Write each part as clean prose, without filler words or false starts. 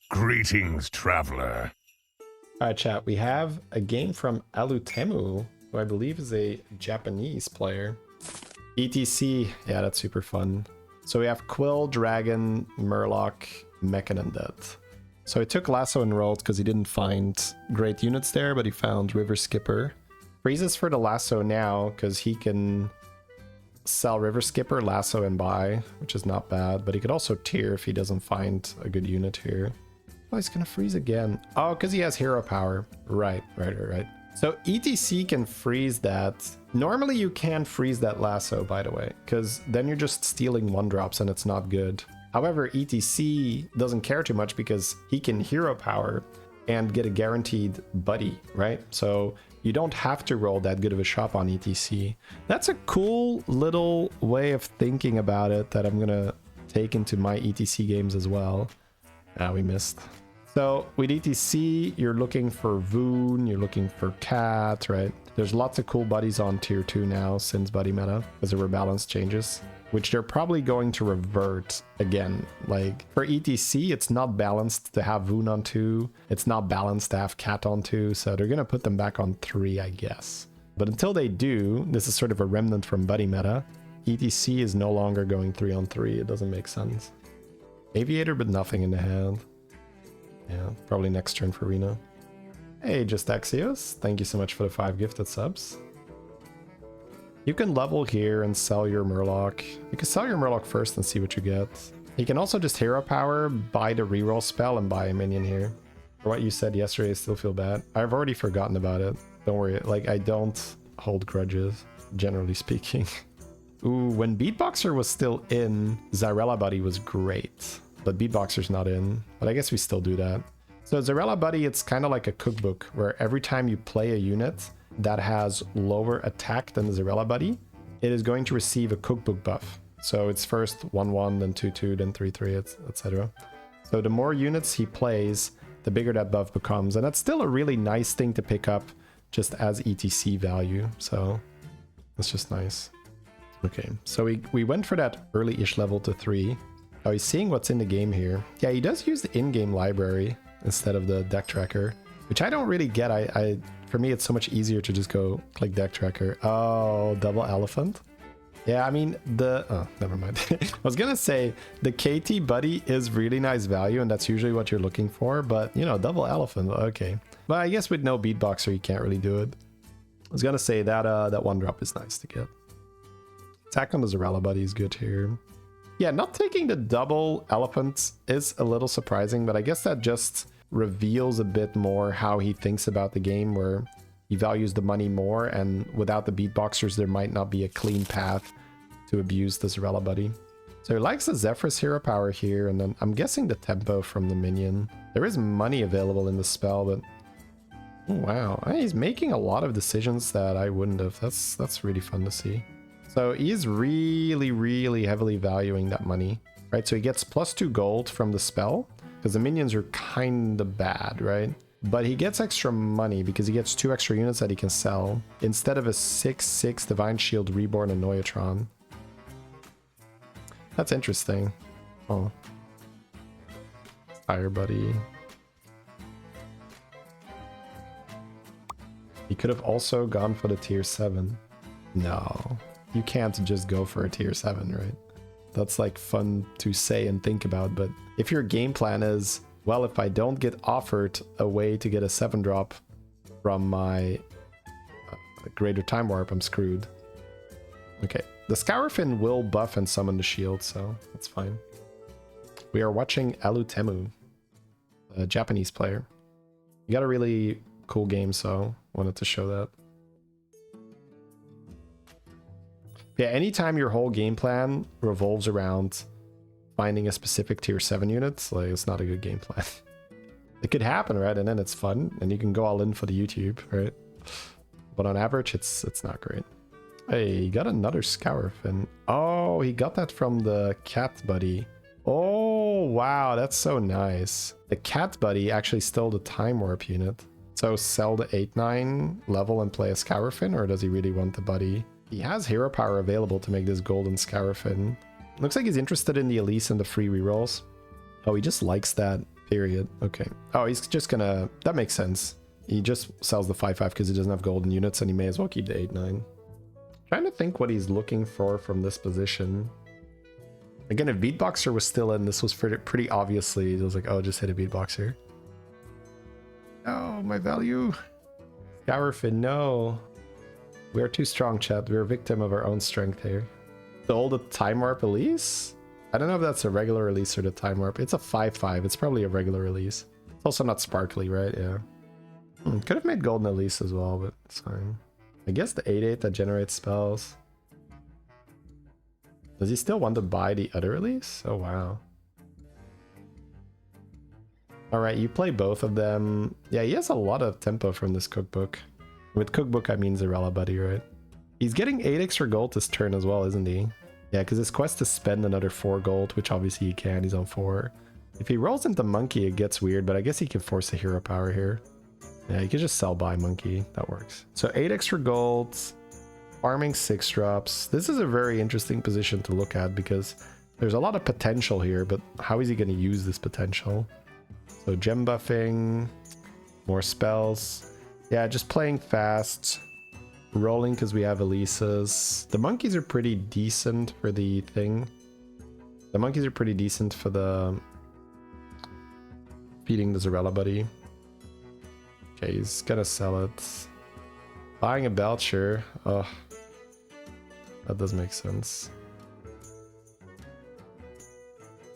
Greetings, traveler. Alright, chat, we have a game from Alutemu, who I believe is a Japanese player. ETC, yeah, that's super fun. So we have Quill, Dragon, Murloc, Mechan, and Death. So he took Lasso and rolled because he didn't find great units there, but he found River Skipper. Freezes for the Lasso now because he can sell River Skipper, Lasso, and buy, which is not bad, but he could also tier if he doesn't find a good unit here. Oh, he's gonna freeze again. Oh, because he has hero power. Right. So ETC can freeze that. Normally you can't freeze that Lasso, by the way, because then you're just stealing 1-drops and it's not good. However, ETC doesn't care too much because he can hero power and get a guaranteed buddy, right? So you don't have to roll that good of a shot on ETC. That's a cool little way of thinking about it that I'm gonna take into my ETC games as well. Ah, we missed. So with ETC, you're looking for Voon, you're looking for Cat, right? There's lots of cool buddies on tier 2 now since buddy meta, because there were balance changes, which they're probably going to revert again. Like for ETC, it's not balanced to have Voon on 2. It's not balanced to have Cat on 2. So they're going to put them back on 3, I guess. But until they do, this is sort of a remnant from buddy meta. ETC is no longer going 3 on 3. It doesn't make sense. Aviator, but nothing in the hand. Yeah, probably next turn for Reno. Hey, just Axios. Thank you so much for the 5 gifted subs. You can level here and sell your Murloc. You can sell your Murloc first and see what you get. You can also just hero power, buy the reroll spell, and buy a minion here. For what you said yesterday, I still feel bad. I've already forgotten about it. Don't worry, like I don't hold grudges, generally speaking. Ooh, when Beatboxer was still in, Zarella Buddy was great. But Beatboxer's not in, but I guess we still do that. So Zarella Buddy, it's kind of like a cookbook where every time you play a unit that has lower attack than the Zarella Buddy, it is going to receive a cookbook buff. So it's first 1-1, then 2-2, then 3-3, etc. So the more units he plays, the bigger that buff becomes. And that's still a really nice thing to pick up just as ETC value. So that's just nice. Okay, so we went for that early-ish level to 3. Oh, he's seeing what's in the game here. Yeah, he does use the in-game library instead of the deck tracker, which I don't really get. For me, it's so much easier to just go click deck tracker. Oh, double elephant. Yeah, I mean, oh, never mind. I was gonna say the KT buddy is really nice value, and that's usually what you're looking for, but you know, double elephant, okay. But I guess with no beatboxer, you can't really do it. I was gonna say that that 1-drop is nice to get. Attack on the Zarella buddy is good here. Yeah, not taking the double elephant is a little surprising, but I guess that just reveals a bit more how he thinks about the game, where he values the money more, and without the beatboxers, there might not be a clean path to abuse the Zarella buddy. So he likes the Zephyrus hero power here, and then I'm guessing the tempo from the minion. There is money available in the spell, but oh, wow, he's making a lot of decisions that I wouldn't have. That's really fun to see. So he's really heavily valuing that money, right? So he gets +2 gold from the spell because the minions are kind of bad, right? But he gets extra money because he gets 2 extra units that he can sell instead of a 6/6 Divine Shield Reborn and Noyatron. That's interesting. Oh. Fire buddy. He could have also gone for the tier 7. No. You can't just go for a tier 7, right? That's like fun to say and think about, but if your game plan is, well, if I don't get offered a way to get a 7-drop from my Greater Time Warp, I'm screwed. Okay, the Scourfin will buff and summon the shield, so that's fine. We are watching Alutemu, a Japanese player. You got a really cool game, so wanted to show that. Yeah, anytime your whole game plan revolves around finding a specific tier 7 unit, like, it's not a good game plan. It could happen, right? And then it's fun, and you can go all in for the YouTube, right? But on average, it's not great. Hey, he got another Scourfin. Oh, he got that from the cat buddy. Oh, wow, that's so nice. The cat buddy actually stole the time warp unit. So sell the 8/9 level and play a Scourfin, or does he really want the buddy? He has hero power available to make this golden Scourfin. Looks like he's interested in the Elise and the free rerolls. Oh, he just likes that Period. Okay. Oh, he's just gonna... That makes sense. He just sells the 5/5 because he doesn't have golden units, and he may as well keep the 8/9. Trying to think what he's looking for from this position. Again, if Beatboxer was still in, this was pretty obviously... It was like, oh, just hit a Beatboxer. Oh, my value. Scourfin, no. We are too strong, chat. We are a victim of our own strength here. Sold a Time Warp Elise? I don't know if that's a regular release or the Time Warp. It's a 5/5. It's probably a regular release. It's also not sparkly, right? Yeah. Could have made Golden Elise as well, but it's fine. I guess the 8/8 that generates spells. Does he still want to buy the other release? Oh, wow. Alright, you play both of them. Yeah, he has a lot of tempo from this cookbook. With cookbook, I mean Zarella Buddy, right? He's getting 8 extra gold this turn as well, isn't he? Yeah, because his quest is spend another 4 gold, which obviously he can. He's on 4. If he rolls into Monkey, it gets weird, but I guess he can force a hero power here. Yeah, you could just sell by Monkey. That works. So 8 extra gold, farming 6 drops. This is a very interesting position to look at because there's a lot of potential here, but how is he going to use this potential? So gem buffing, more spells. Yeah, just playing fast, rolling because we have Elisa's. The monkeys are pretty decent for the thing. The monkeys are pretty decent for the feeding the Zarella Buddy. Okay, he's gonna sell it. Buying a Belcher. Oh, that does make sense.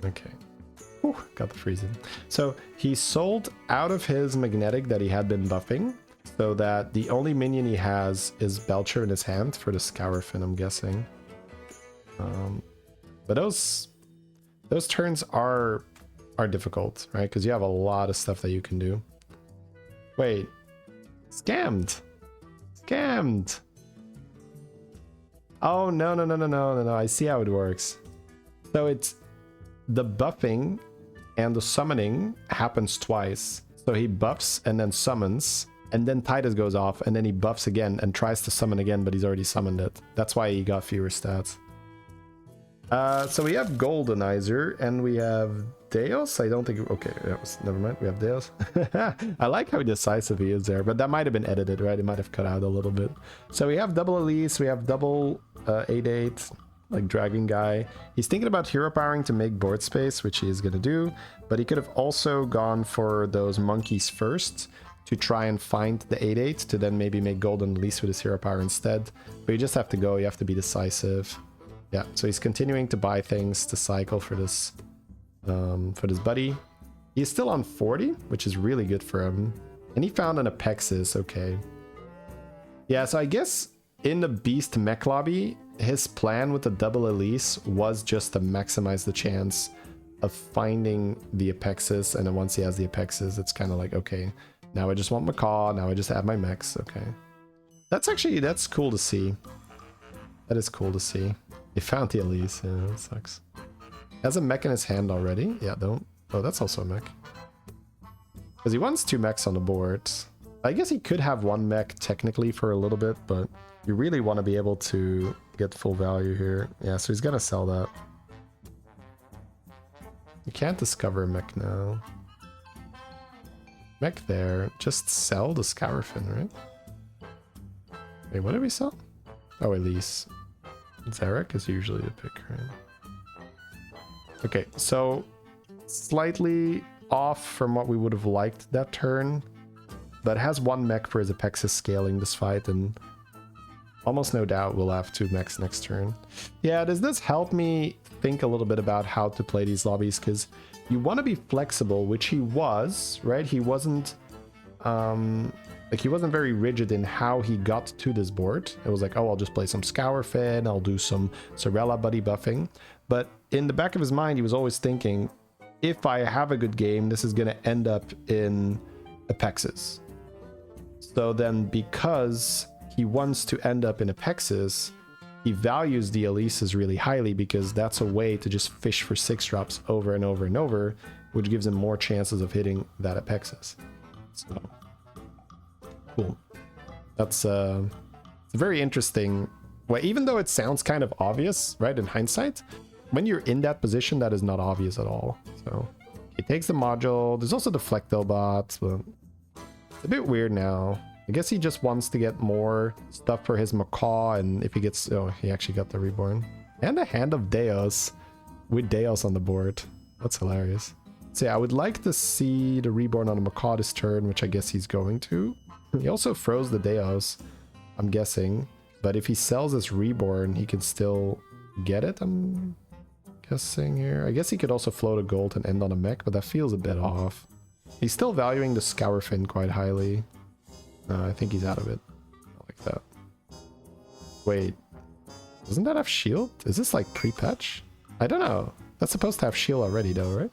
Okay. Whew, got the freezing. So he sold out of his magnetic that he had been buffing, so that the only minion he has is Belcher in his hand for the Scourfin, I'm guessing. But those turns are difficult, right? Because you have a lot of stuff that you can do. Wait, scammed. Oh, no. I see how it works. So it's the buffing and the summoning happens twice. So he buffs and then summons, and then Titus goes off, and then he buffs again and tries to summon again, but he's already summoned it. That's why he got fewer stats. So we have Goldenizer and we have Deios. I don't think... Okay, that was... Never mind. We have Deios. I like how decisive he is there, but that might have been edited, right? It might have cut out a little bit. So we have double Elise. We have double 8/8, like Dragon Guy. He's thinking about hero powering to make board space, which he is going to do, but he could have also gone for those monkeys first to try and find the 8/8 to then maybe make Golden Elise with his hero power instead. But you just have to go. You have to be decisive. Yeah, so he's continuing to buy things to cycle for this buddy. He's still on 40, which is really good for him. And he found an Apexis, okay. Yeah, so I guess in the Beast mech lobby, his plan with the double Elise was just to maximize the chance of finding the Apexis, and then once he has the Apexis, it's kind of like, okay, now I just want macaw, now I just have my mechs, okay. That's cool to see. That is cool to see. He found the Elise, yeah, that sucks. Has a mech in his hand already? Yeah, don't. Oh, that's also a mech. Because he wants 2 mechs on the board. I guess he could have 1 mech technically for a little bit, but you really want to be able to get full value here. Yeah, so he's gonna sell that. You can't discover a mech now. Mech there. Just sell the Scourfin, right? Wait, what did we sell? Oh, Elise. Zarek is usually the pick, right? Okay, so slightly off from what we would have liked that turn, but has 1 mech for his Apexis scaling this fight, and almost no doubt we'll have 2 mechs next turn. Yeah, does this help me think a little bit about how to play these lobbies? Because you want to be flexible, which he was, right? He wasn't like, he wasn't very rigid in how he got to this board. It was like, oh, I'll just play some Scourfin, I'll do some Zarella Buddy buffing. But in the back of his mind, he was always thinking, if I have a good game, this is going to end up in Apexis. So then, because he wants to end up in Apexis, he values the Elises really highly, because that's a way to just fish for 6 drops over and over and over, which gives him more chances of hitting that Apexis. So, cool. That's it's a very interesting way, even though it sounds kind of obvious, right, in hindsight. When you're in that position, that is not obvious at all. So He takes the module. There's also the Flecto bots, but it's a bit weird now. I guess he just wants to get more stuff for his macaw, and if he gets... Oh, he actually got the reborn. And a Hand of Deios with Deios on the board. That's hilarious. So yeah, I would like to see the reborn on the macaw this turn, which I guess he's going to. He also froze the Deios, I'm guessing. But if he sells his reborn, he can still get it, I'm guessing here. I guess he could also float a gold and end on a mech, but that feels a bit off. He's still valuing the Scourfin quite highly. I think he's out of it. I like that. Wait. Doesn't that have shield? Is this like pre-patch? I don't know. That's supposed to have shield already though, right?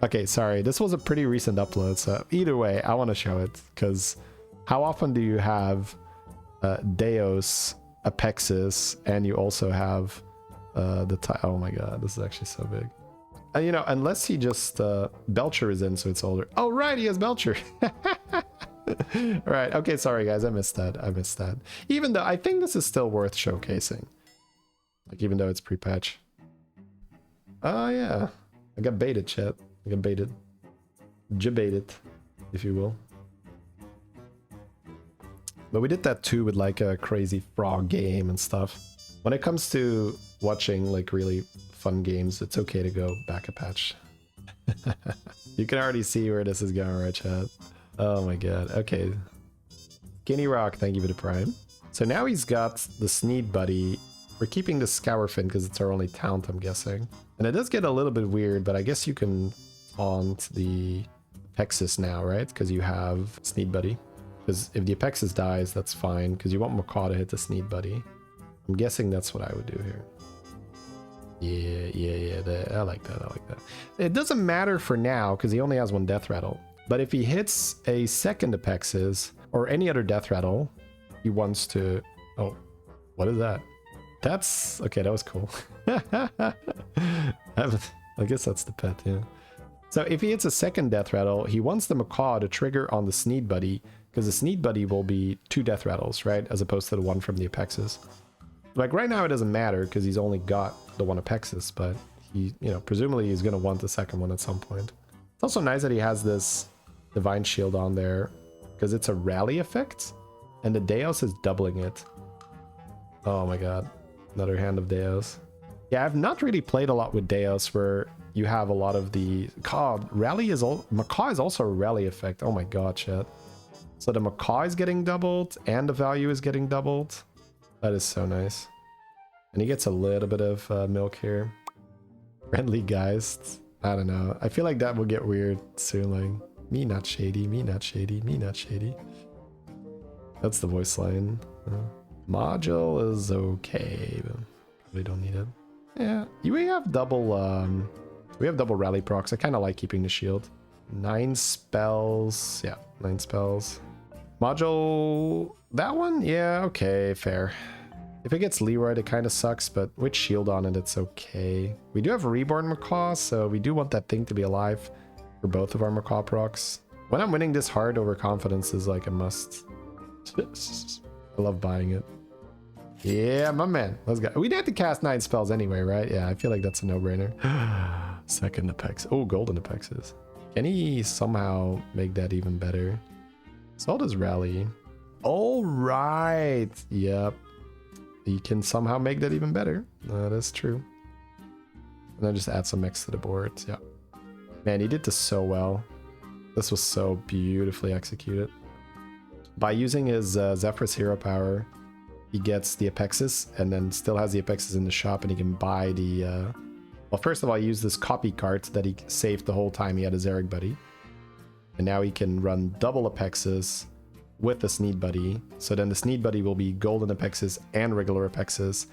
Okay, sorry. This was a pretty recent upload, so either way, I want to show it. Because how often do you have Deios, Apexis, and you also have oh my god, this is actually so big. You know, unless he just... Belcher is in, so it's older. Oh, right, he has Belcher. Right, okay, sorry guys, I missed that. Even though I think this is still worth showcasing. Like, even though it's pre-patch. Oh, yeah. I got baited, chat. I got baited. Jabaited, if you will. But we did that too with like a crazy frog game and stuff. When it comes to watching like really fun games, it's okay to go back a patch. You can already see where this is going, right, chat? Oh my god. Okay. Skinny Rock, thank you for the prime. So now he's got the Sneed Buddy. We're keeping the Scourfin because it's our only talent, I'm guessing. And it does get a little bit weird, but I guess you can taunt the Apexis now, right? Because you have Sneed Buddy. Because if the Apexis dies, that's fine, because you want Macaw to hit the Sneed Buddy. I'm guessing that's what I would do here. Yeah, I like that, It doesn't matter for now, because he only has one Death Rattle. But if he hits a second Apexis, or any other Death Rattle, he wants to... Oh, what is that? That's... Okay, that was cool. I guess that's the pet, yeah. So if he hits a second Death Rattle, he wants the Macaw to trigger on the Sneed Buddy, because the Sneed Buddy will be 2 Death Rattles, right? As opposed to the one from the Apexis. Like right now it doesn't matter because he's only got the one Apexis, but he, you know, presumably he's going to want the second one at some point. It's also nice that he has this Divine Shield on there because it's a rally effect and the Deios is doubling it. Oh my god. Another Hand of Deios. Yeah, I've not really played a lot with Deios where you have a lot of the... God, Macaw is also a rally effect. Oh my god, chat. So the Macaw is getting doubled and the value is getting doubled. That is so nice. And he gets a little bit of milk here. Friendly Geist. I don't know. I feel like that will get weird soon. Like, me not shady, me not shady, me not shady. That's the voice line. Module is okay, but probably don't need it. Yeah, we have double rally procs. I kind of like keeping the shield. 9 spells. Yeah, 9 spells. Module, that one? Yeah, okay, fair. If it gets Leroy, it kind of sucks, but with shield on it, it's okay. We do have a Reborn Macaw, so we do want that thing to be alive for both of our Macaw procs. When I'm winning this hard, overconfidence is like a must. I love buying it. Yeah, my man. Let's go. We'd have to cast 9 spells anyway, right? Yeah, I feel like that's a no-brainer. Second Apexis. Oh, Golden Apexis. Can he somehow make that even better? So does Rally. All right. Yep. He can somehow make that even better. That is true. And then just add some X to the board. Yeah. Man, he did this so well. This was so beautifully executed. By using his Zephyrus Hero Power, he gets the Apexis and then still has the Apexis in the shop and he can buy the... Well, first of all, he used this copy cart that he saved the whole time he had a Zarek Buddy. And now he can run double Apexis with the Sneed Buddy. So then the Sneed Buddy will be Golden Apexis and regular Apexis.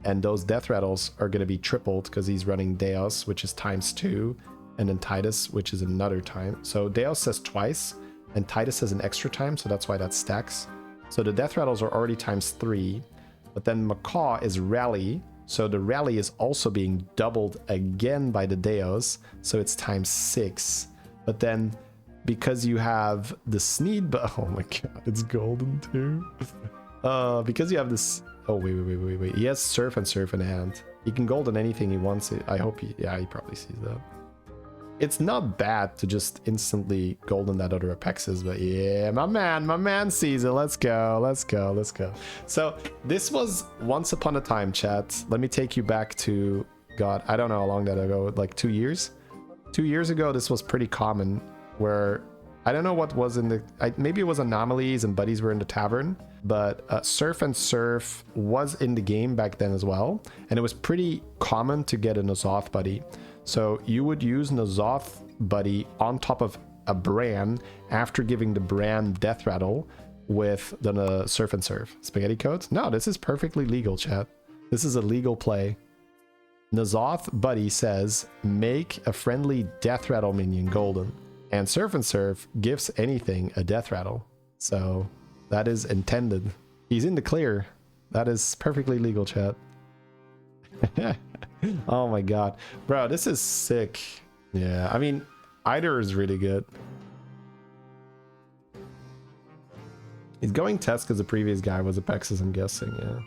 And those Death Rattles are going to be tripled because he's running Deios, which is ×2. And then Titus, which is another time. So Deios says twice and Titus says an extra time. So that's why that stacks. So the Death Rattles are already ×3. But then Macaw is Rally. So the Rally is also being doubled again by the Deios. So it's ×6. But then... because you have the Sneed, but oh my god, it's golden too. Because you have this. Oh wait. He has Surf and Surf in hand. He can golden anything he wants. I hope he. Yeah, he probably sees that. It's not bad to just instantly golden that other Apexis, but yeah, my man sees it. Let's go, let's go, let's go. So this was once upon a time, chat. Let me take you back to, God, I don't know how long that ago, like 2 years? 2 years ago, this was pretty common, where I don't know what was in the, maybe it was anomalies and buddies were in the tavern, but Surf and Surf was in the game back then as well. And it was pretty common to get a N'Zoth buddy. So you would use N'Zoth buddy on top of a Bran after giving the Bran death rattle with the Surf and Surf. Spaghetti codes? No, this is perfectly legal, chat. This is a legal play. N'Zoth buddy says, make a friendly death rattle minion golden. And Surf and Surf gives anything a death rattle. So that is intended. He's in the clear. That is perfectly legal, chat. Oh my god. Bro, this is sick. Yeah, I mean, Eider is really good. He's going test because the previous guy was Apexis, I'm guessing, yeah.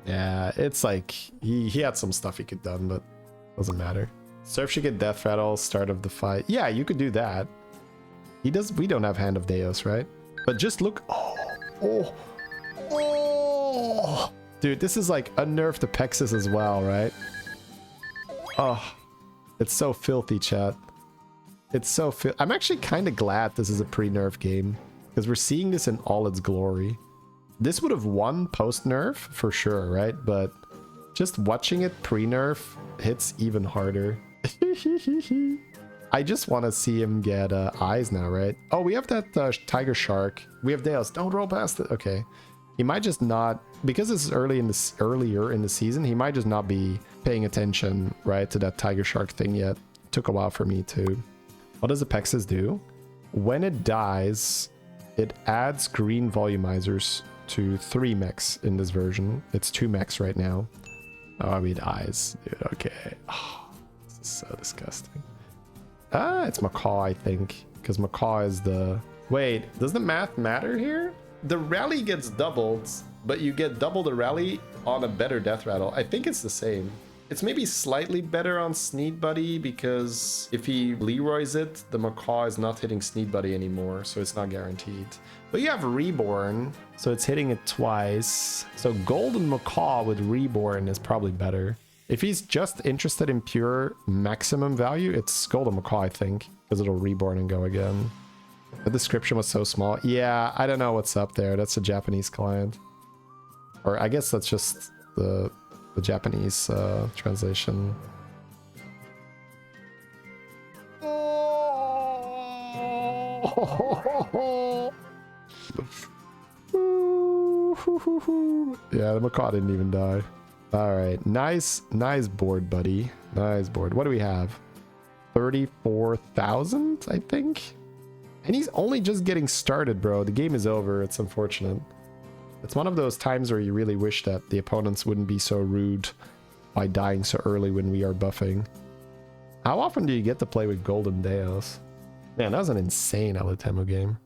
Yeah, it's like, he had some stuff he could done, but doesn't matter. Surf should get death rattle, start of the fight. Yeah, you could do that. He does, we don't have Hand of Deios, right? But just look, oh. Dude, this is like unnerfed Apexis as well, right? Oh, it's so filthy, chat. It's so I'm actually kind of glad this is a pre-nerf game, because we're seeing this in all its glory. This would have won post-nerf for sure, right? But just watching it pre-nerf hits even harder. I just want to see him get eyes now, right? Oh, we have that tiger shark. We have Deios. Don't roll past it. Okay. He might just not, because it's earlier in the season, he might just not be paying attention, right, to that tiger shark thing yet. It took a while for me too. What does Apexis do? When it dies, it adds green volumizers to 3 mechs in this version. It's 2 mechs right now. Oh, I mean eyes, dude. Okay. Oh, this is so disgusting. Ah, it's macaw, I think, because macaw is the. Wait, does the math matter here? The rally gets doubled, but you get double the rally on a better death rattle. I think it's the same. It's maybe slightly better on Sneed Buddy, because if he Leroy's it, the macaw is not hitting Sneed Buddy anymore, so it's not guaranteed. But you have Reborn, so it's hitting it twice. So Golden Macaw with Reborn is probably better. If he's just interested in pure maximum value, it's Golden Macaw, I think, because it'll Reborn and go again. The description was so small. Yeah, I don't know what's up there. That's a Japanese client. Or I guess that's just the Japanese translation. Yeah, the macaw didn't even die. All right, nice board, buddy. Nice board. What do we have? 34,000, I think. And he's only just getting started, bro. The game is over. It's unfortunate. It's one of those times where you really wish that the opponents wouldn't be so rude by dying so early when we are buffing. How often do you get to play with Golden Deios? Man, that was an insane Alutemu game.